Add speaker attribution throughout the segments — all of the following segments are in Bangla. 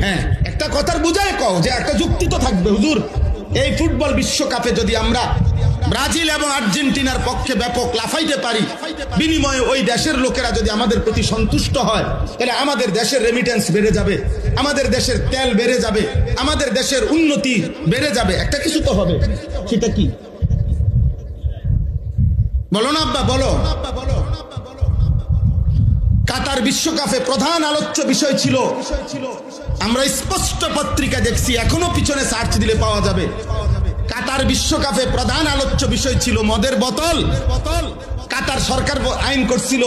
Speaker 1: হ্যাঁ, একটা কথার বুঝায় কও যে একটা যুক্তি তো থাকবে হুজুর। এই ফুটবল বিশ্বকাপে যদি আমরা ব্রাজিল এবং আর্জেন্টিনার পক্ষে ব্যাপক লাফাইতে পারি, বিনিময়ে ওই দেশের লোকেরা যদি আমাদের প্রতি সন্তুষ্ট হয়, তাহলে আমাদের দেশের রেমিটেন্স বেড়ে যাবে, আমাদের দেশের তেল বেড়ে যাবে, আমাদের দেশের উন্নতি বেড়ে যাবে। একটা কিছু তো হবে, সেটা কি বলো না আব্বা, বলো। কাতার বিশ্বকাপে প্রধান আলোচ্য বিষয় ছিল, আমরা স্পষ্ট পত্রিকা দেখছি, এখনো পিছনে সার্চ দিলে পাওয়া যাবে, কাতার বিশ্বকাপে প্রধান আলোচ্য বিষয় ছিল মদের বোতল। কাতার সরকার আইন করছিল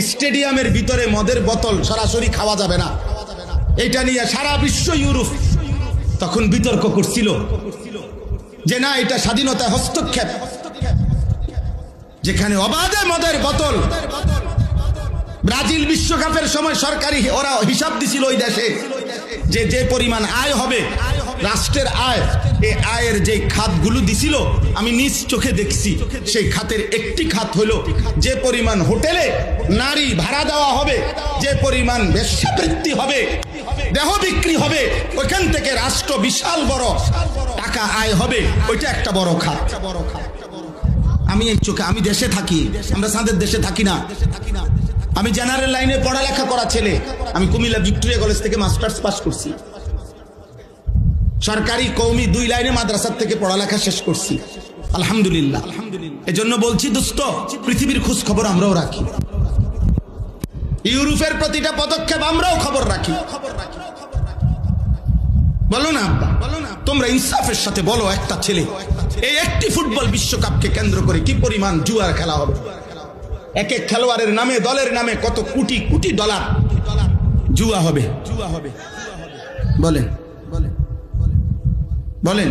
Speaker 1: স্টেডিয়ামের ভিতরে মদের বোতল সরাসরি খাওয়া যাবে না। এটা নিয়ে সারা বিশ্ব, ইউরোপ তখন বিতর্ক করছিল যে না, এটা স্বাধীনতা হস্তক্ষেপ, যেখানে অবাধে মদের বোতল। ব্রাজিল বিশ্বকাপের সময় সরকারি ওরা হিসাব দিছিল ওই দেশে যে যে পরিমাণ আয় হবে, রাষ্ট্রের আয়, এই আয়ের যে খাতগুলো দিছিল আমি নিজ চোখে দেখছি, সেই খাতের একটি খাত হলো যে পরিমাণ হোটেলে নারী ভাড়া দেওয়া হবে, যে পরিমাণ বেশ্যাবৃত্তি হবে, দেহ বিক্রি হবে, ওইখান থেকে রাষ্ট্র বিশাল বড় টাকা আয় হবে, ওইটা একটা বড় খাত। আমি এই চোখে, আমি দেশে থাকি, আমরা সাদের দেশে থাকি না। আমি জেনারেল লাইনে পড়ালেখা করা ছেলে, আমি কুমিল্লা ভিক্টোরিয়া কলেজ থেকে মাস্টার্স পাস করছি, সরকারি কওমি 2 লাইনে মাদ্রাসার থেকে পড়ালেখা শেষ করছি, আলহামদুলিল্লাহ। এজন্য বলছি দোস্ত, পৃথিবীর খোঁজ খবর আমরাও রাখি, ইউরোপের প্রতিটা পদক্ষেপ আমরাও খবর রাখি। বলো না আব্বা, তোমরা ইনসাফের সাথে বলো, একটা ছেলে এই একটি ফুটবল বিশ্বকাপকে কেন্দ্র করে কি পরিমাণ জুয়ার খেলা হবে, এক এক খেলোয়াড়ের নামে, দলের নামে কত কোটি কোটি ডলার জুয়া হবে। বলেন বলেন বলেন,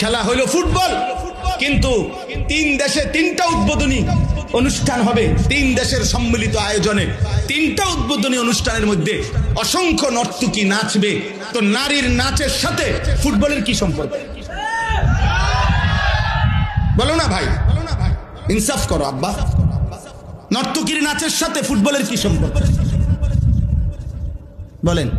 Speaker 1: খেলা হইল ফুটবল, কিন্তু 3 দেশে 3টা উদ্বোধনী অনুষ্ঠান হবে, 3 দেশের সম্মিলিত আয়োজনে 3টা উদ্বোধনী অনুষ্ঠানের মধ্যে অসংখ্য নর্তকী নাচবে। তো নারীর নাচের সাথে ফুটবলের কি সম্পর্ক? বলো না ভাই, ইনসাফ করো আব্বা, নর্তকীর নাচের সাথে ফুটবলের কি সম্পর্ক? বলেন।